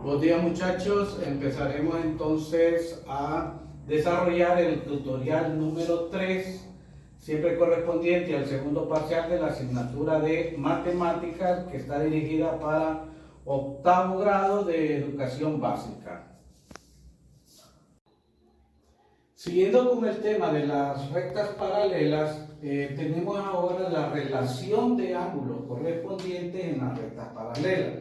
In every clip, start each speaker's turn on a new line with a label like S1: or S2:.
S1: Buenos días muchachos, empezaremos entonces a desarrollar el tutorial número 3, siempre correspondiente al segundo parcial de la asignatura de matemáticas que está dirigida para octavo grado de educación básica. Siguiendo con el tema de las rectas paralelas, tenemos ahora la relación de ángulos correspondientes en las rectas paralelas.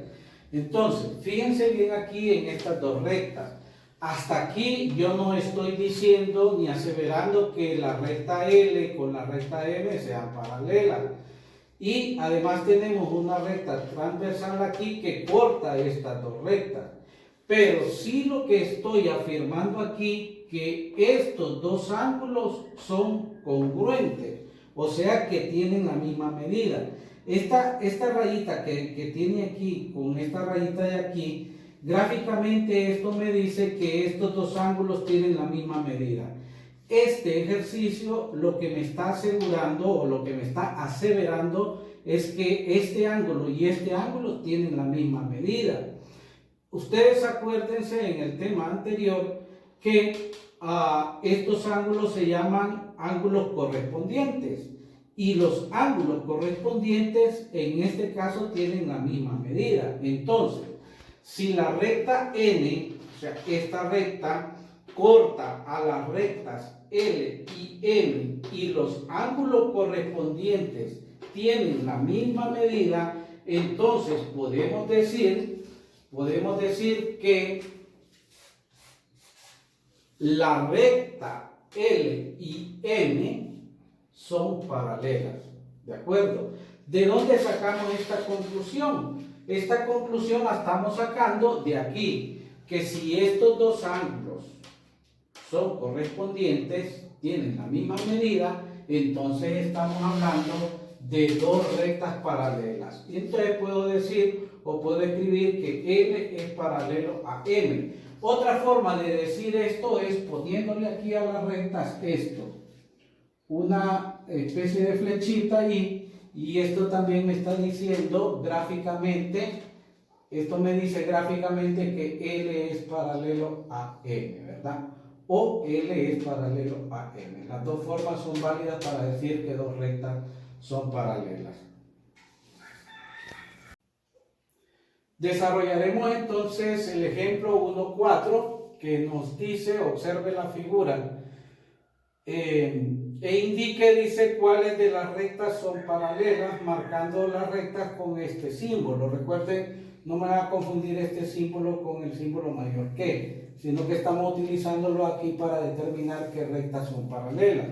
S1: Entonces, fíjense bien aquí en estas dos rectas. Hasta aquí yo no estoy diciendo ni aseverando que la recta L con la recta M sean paralelas. Y además tenemos una recta transversal aquí que corta estas dos rectas. Pero sí lo que estoy afirmando aquí, que estos dos ángulos son congruentes, o sea que tienen la misma medida. Esta rayita que tiene aquí con esta rayita de aquí, gráficamente esto me dice que estos dos ángulos tienen la misma medida. Este ejercicio lo que me está asegurando o lo que me está aseverando es que este ángulo y este ángulo tienen la misma medida. Ustedes acuérdense en el tema anterior que estos ángulos se llaman ángulos correspondientes y los ángulos correspondientes en este caso tienen la misma medida. Entonces, si la recta N, o sea, esta recta, corta a las rectas L y M y los ángulos correspondientes tienen la misma medida, entonces podemos decir que la recta L y M son paralelas, ¿de acuerdo? ¿De dónde sacamos esta conclusión? Esta conclusión la estamos sacando de aquí, que si estos dos ángulos son correspondientes, tienen la misma medida, entonces estamos hablando de dos rectas paralelas. Y entonces puedo decir o puedo escribir que L es paralelo a M. Otra forma de decir esto es poniéndole aquí a las rectas esto, una especie de flechita ahí, y esto también me está diciendo gráficamente, esto me dice gráficamente que L es paralelo a M, ¿verdad? O L es paralelo a M. Las dos formas son válidas para decir que dos rectas son paralelas. Desarrollaremos entonces el ejemplo 1.4 que nos dice, observe la figura, e indique, dice, cuáles de las rectas son paralelas, marcando las rectas con este símbolo. Recuerden, no me va a confundir este símbolo con el símbolo mayor que, sino que estamos utilizándolo aquí para determinar qué rectas son paralelas.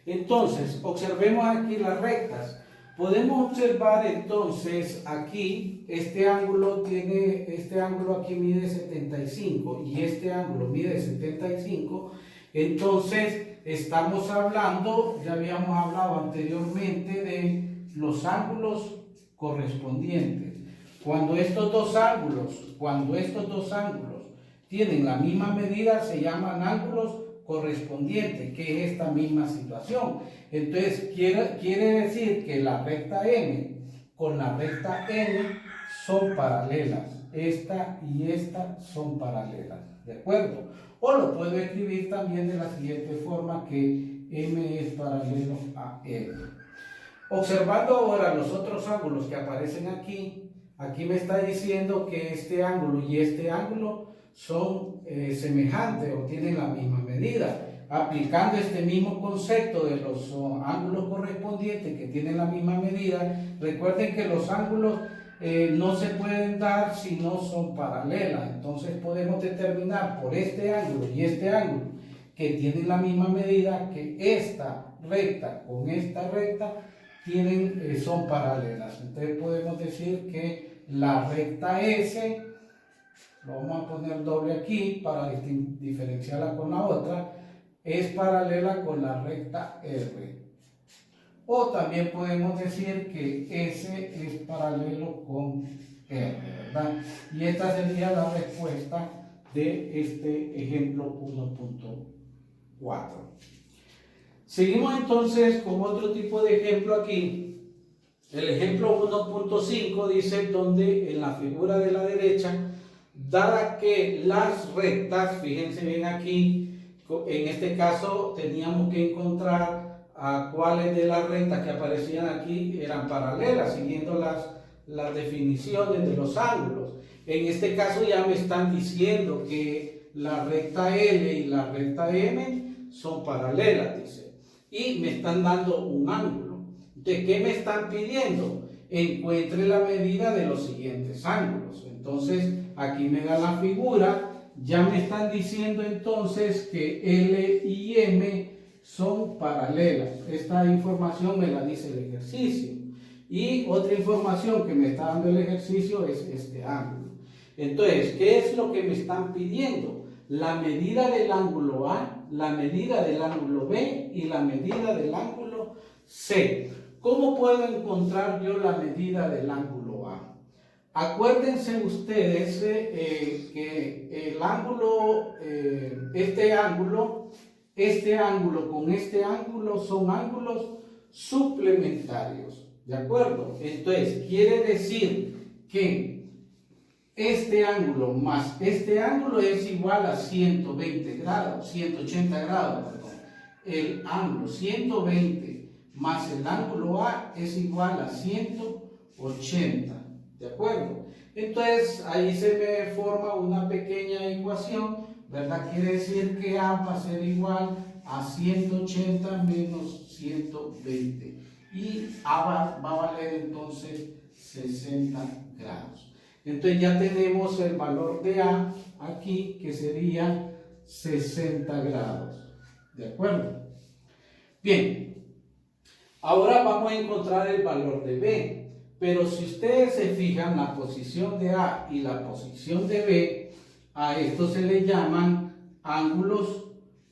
S1: Entonces, observemos aquí las rectas. Podemos observar entonces aquí, este ángulo aquí mide 75 y este ángulo mide 75, entonces estamos hablando, ya habíamos hablado anteriormente de los ángulos correspondientes. Cuando estos dos ángulos tienen la misma medida, se llaman ángulos correspondientes, que es esta misma situación. Entonces quiere decir que la recta M con la recta N son paralelas. Esta y esta son paralelas, ¿de acuerdo? O lo puedo escribir también de la siguiente forma, que M es paralelo a N. Observando ahora los otros ángulos que aparecen aquí, aquí me está diciendo que este ángulo y este ángulo son semejantes o tienen la misma medida. Aplicando este mismo concepto de los ángulos correspondientes que tienen la misma medida, recuerden que los ángulos no se pueden dar si no son paralelas. Entonces podemos determinar por este ángulo y este ángulo que tienen la misma medida que esta recta con esta recta son paralelas. Entonces podemos decir que la recta S, lo vamos a poner doble aquí para diferenciarla con la otra, es paralela con la recta R. O también podemos decir que S es paralelo con R, ¿verdad? Y esta sería la respuesta de este ejemplo 1.4. Seguimos entonces con otro tipo de ejemplo aquí. El ejemplo 1.5 dice donde en la figura de la derecha dada que las rectas, fíjense bien aquí, en este caso teníamos que encontrar a cuáles de las rectas que aparecían aquí eran paralelas, siguiendo las definiciones de los ángulos. En este caso ya me están diciendo que la recta L y la recta M son paralelas, dice, y me están dando un ángulo. ¿De qué me están pidiendo? Encuentre la medida de los siguientes ángulos. Entonces, aquí me da la figura, ya me están diciendo entonces que L y M son paralelas. Esta información me la dice el ejercicio. Y otra información que me está dando el ejercicio es este ángulo. Entonces, ¿qué es lo que me están pidiendo? La medida del ángulo A, la medida del ángulo B y la medida del ángulo C. ¿Cómo puedo encontrar yo la medida del ángulo A? Acuérdense ustedes que el ángulo, este ángulo con este ángulo son ángulos suplementarios, ¿de acuerdo? Entonces, quiere decir que este ángulo más este ángulo es igual a 120 grados, 180 grados, perdón. El ángulo 120 más el ángulo A es igual a 180, ¿de acuerdo? Entonces, ahí se me forma una pequeña ecuación, ¿verdad? Quiere decir que A va a ser igual a 180 menos 120. Y A va a valer entonces 60 grados. Entonces ya tenemos el valor de A aquí, que sería 60 grados. ¿De acuerdo? Bien. Ahora vamos a encontrar el valor de B. Pero si ustedes se fijan, la posición de A y la posición de B, a esto se le llaman ángulos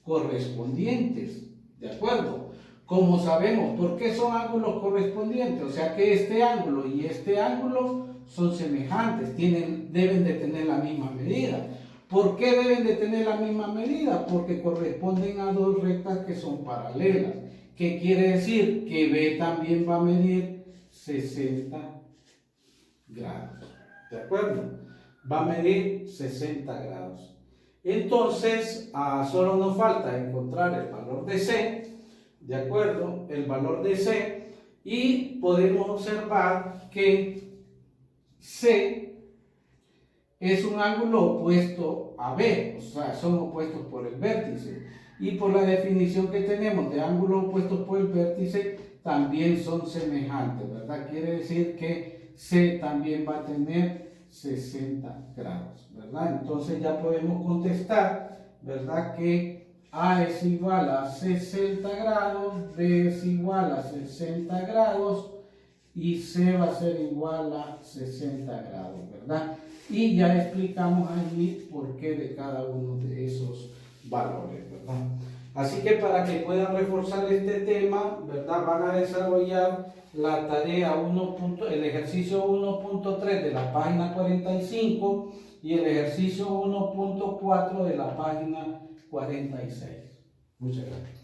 S1: correspondientes. ¿De acuerdo? Como sabemos, ¿por qué son ángulos correspondientes? O sea que este ángulo y este ángulo son semejantes, deben de tener la misma medida. ¿Por qué deben de tener la misma medida? Porque corresponden a dos rectas que son paralelas. ¿Qué quiere decir? Que B también va a medir 60 grados. ¿De acuerdo? Va a medir 60 grados. Entonces, solo nos falta encontrar el valor de C. ¿De acuerdo? El valor de C. Y podemos observar que C es un ángulo opuesto a B, o sea, son opuestos por el vértice. Y por la definición que tenemos de ángulos opuestos por el vértice, también son semejantes, ¿verdad? Quiere decir que C también va a tener 60 grados, ¿verdad? Entonces ya podemos contestar, ¿verdad? Que A es igual a 60 grados, B es igual a 60 grados, y C va a ser igual a 60 grados, ¿verdad? Y ya explicamos allí por qué de cada uno de esos valores, ¿verdad? Así que para que puedan reforzar este tema, ¿verdad? Van a desarrollar la tarea el ejercicio 1.3 de la página 45 y el ejercicio 1.4 de la página 46. Muchas gracias.